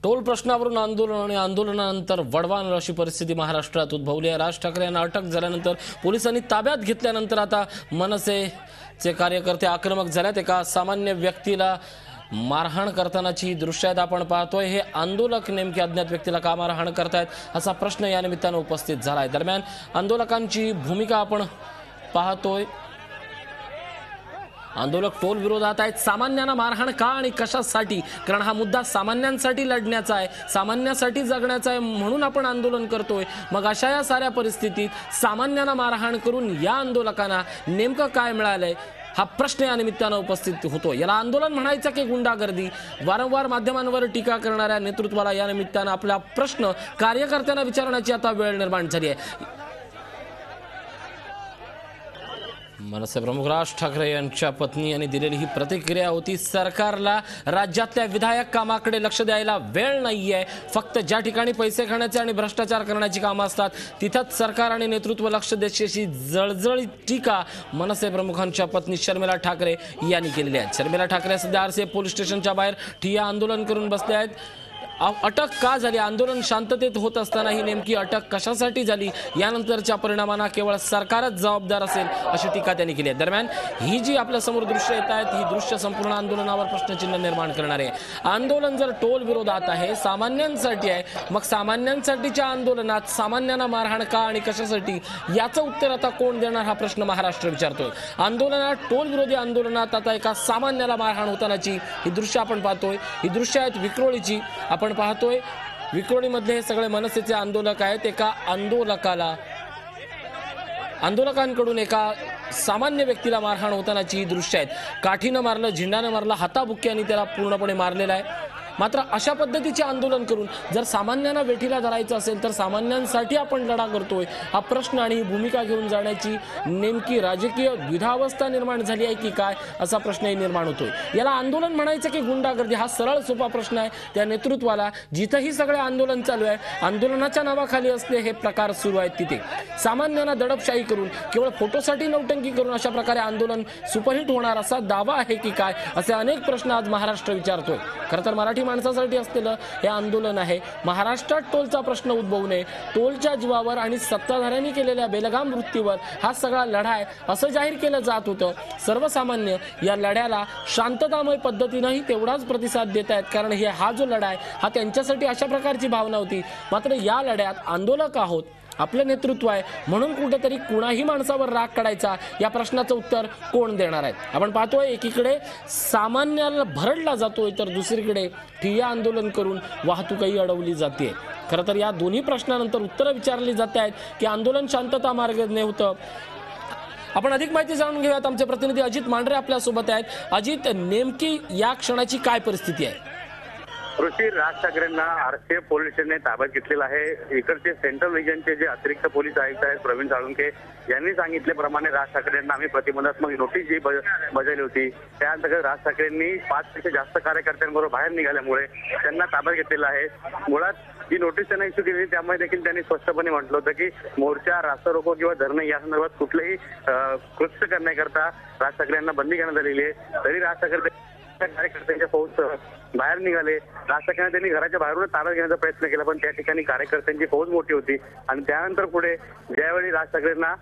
Toll प्रश्नावरून आंदोलन आणि आंदोलनानंतर वडवान अशी परिस्थिती महाराष्ट्रात उद्भवली आहे। राज ठाकरे यांना अटक झाल्यानंतर पोलिसांनी ताब्यात घेतल्यानंतर आता मनसेचे कार्यकर्ते आक्रमक झालेत। एका सामान्य व्यक्तीला मारहाण करतानाची दृश्य आपण पाहतोय। हे आंदोलक नेमके अज्ञात व्यक्तीला का मारहाण करतायत असा प्रश्न या निमित्ताने उपस्थित झाला आहे। दरम्यान आंदोलकांची भूमिका आपण पाहतोय। आंदोलक टोल विरोधात आहेत। सामान्यांना मारहाण का आणि कशासाठी? कारण हा मुद्दा सामान्यांसाठी लढण्याचा आहे, सामान्यासाठी जगण्याचा आहे, म्हणून आपण आंदोलन करतोय। मग अशा या साऱ्या परिस्थितीत सामान्यांना मारहाण करून या आंदोलकांना नेमकं काय मिळालंय हा प्रश्न या निमित्ताने उपस्थित होतो। याला आंदोलन म्हणायचं की गुंडागर्दी? वारंवार माध्यमांवर टीका करणाऱ्या नेतृत्वाला या निमित्ताने आपला प्रश्न कार्यकर्त्यांना विचारण्याची आता वेळ निर्माण झाली आहे। मनसे प्रमुख राज ठाकरे यांच्या पत्नी यांनी दिलेली ही प्रतिक्रिया होती। सरकारला राज्यातल्या विधायक कामाकडे लक्ष द्यायला वेळ नाहीये। फक्त ज्या ठिकाणी पैसे खाण्याचे आणि भ्रष्टाचार करण्याची कामं असतात तिथंच सरकार आणि नेतृत्व लक्ष द्यायची जळजळीत टीका मनसे प्रमुखांच्या पत्नी शर्मिला ठाकरे यांनी केलेली आहे। शर्मिला ठाकरे सध्या आरसीएफ पोलीस स्टेशनच्या बाहेर ठिय्या आंदोलन करून बसले आहेत। अटक का झाली? आंदोलन शांततेत होत असताना ही नेमकी अटक कशासाठी झाली? यानंतरच्या परिणामांना केवळ सरकारच जबाबदार असेल अशी टीका त्यांनी केली आहे। दरम्यान ही जी आपल्या समोर दृश्य येत आहेत ही दृश्य संपूर्ण आंदोलनावर प्रश्नचिन्ह निर्माण करणारे आहे। आंदोलन जर टोल विरोधात आहे, सामान्यांसाठी आहे, मग सामान्यांसाठीच्या आंदोलनात सामान्यांना मारहाण का आणि कशासाठी याचं उत्तर आता कोण देणार हा प्रश्न महाराष्ट्र विचारतोय। आंदोलनात टोल विरोधी आंदोलनात आता एका सामान्याला मारहाण होतानाची ही दृश्य आपण पाहतोय। ही दृश्य आहेत विक्रोळीची। आपण पाहतोय विक्रोळीमधले हे सगळे मनसेचे आंदोलक आहेत। एका आंदोलकांकडून एका सामान्य व्यक्तीला मारहाण होतानाची ही दृश्य आहेत। काठीनं मारलं, झेंडानं मारलं, हाताबुक्क्यांनी त्याला पूर्णपणे मारलेला आहे। मात्र अशा पद्धतीचे आंदोलन करून जर सामान्यांना वेठीला धरायचं असेल तर सामान्यांसाठी आपण लढा करतोय हा प्रश्न आणि ही भूमिका घेऊन जाण्याची नेमकी राजकीय द्विधावस्था निर्माण झाली आहे की काय असा प्रश्नही निर्माण होतोय। याला आंदोलन म्हणायचं की गुंडागर्दी हा सरळ सोपा प्रश्न आहे त्या नेतृत्वाला। जिथंही सगळे आंदोलन चालू आहे, आंदोलनाच्या नावाखाली असले हे प्रकार सुरू आहेत तिथे सामान्यांना दडपशाही करून केवळ फोटोसाठी नौटंकी करून अशा प्रकारे आंदोलन सुपरहिट होणार असा दावा आहे की काय असे अनेक प्रश्न आज महाराष्ट्र विचारतोय। खरं तर मराठी माणसासाठी असलेलं हे आंदोलन आहे। महाराष्ट्रात टोलचा प्रश्न उद्भवू नये, टोलच्या जीवावर आणि सत्ताधाऱ्यांनी केलेल्या बेलगाम वृत्तीवर हा सगळा लढा आहे असं जाहीर केलं जात होतं। सर्वसामान्य या लढ्याला शांततामय पद्धतीनेही तेवढाच प्रतिसाद देत आहेत, कारण हा जो लढा आहे हा त्यांच्यासाठी अशा प्रकारची भावना होती। मात्र या लढ्यात आंदोलक आहोत, आपलं नेतृत्व आहे, म्हणून कुठेतरी कुणाही माणसावर राग काढायचा या प्रश्नाचं उत्तर कोण देणार आहेत? आपण पाहतोय एकीकडे सामान्याला भरडला जातोय तर दुसरीकडे ठिय्या आंदोलन करून वाहतूकही अडवली जाते। खरं तर या दोन्ही प्रश्नानंतर उत्तरं विचारली जात आहेत की आंदोलन शांतता मार्गाने होतं। आपण अधिक माहिती जाणून घेऊयात। आमचे प्रतिनिधी अजित मांढरे आपल्या सोबत आहेत। अजित, नेमकी या क्षणाची काय परिस्थिती आहे? ऋषी, राज ठाकरेंना आरसीएफ पोलीस स्टेशनने ताब्यात घेतलेलं आहे। इकडचे सेंट्रल रिजनचे जे अतिरिक्त पोलीस आयुक्त आहेत प्रवीण साळुंखे यांनी सांगितल्याप्रमाणे राज ठाकरेंना आम्ही प्रतिबंधात्मक नोटीस जी बजावली होती त्या अंतर्गत राज ठाकरेंनी 5 पेक्षा जास्त कार्यकर्त्यांबरोबर बाहेर निघाल्यामुळे त्यांना ताब्यात घेतलेलं आहे। मुळात जी नोटीस त्यांना इश्यू केली त्यामध्ये देखील त्यांनी स्पष्टपणे म्हटलं होतं की मोर्चा, रास्ता रोको किंवा धरणे या संदर्भात कुठलेही कृत्य करण्याकरता राज ठाकरे यांना बंदी करण्यात आलेली आहे। तरी राज ठाकरे कार्यकर्त्यांच्या फौज बाहेर निघाले। राज ठाकरे त्यांनी घराच्या बाहेरून ताब्यात घेण्याचा प्रयत्न केला, पण त्या ठिकाणी कार्यकर्त्यांची फौज मोठी होती आणि त्यानंतर पुढे ज्यावेळी राज ठाकरेंना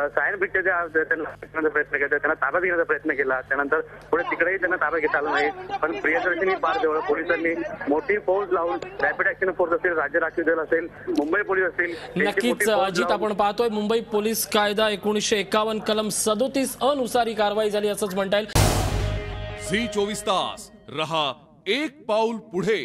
सायन ब्रिजच्या त्यांना प्रयत्न केला, त्यांना ताब्यात घेण्याचा प्रयत्न केला, त्यानंतर पुढे तिकडेही त्यांना ताब्यात घेता आलं नाही। पण प्रियदर्शनी पार्कजवळ पोलिसांनी मोठी फौज लावून रॅपिड ऍक्शन फोर्स असेल, राज्य राखीव दल असेल, मुंबई पोलीस असेल, नक्कीच अजित आपण पाहतोय मुंबई पोलीस कायदा 1951 कलम 37 अनुसार ही कारवाई झाली असंच म्हणता येईल। झी 24 तास रहा एक पाऊल पुढे।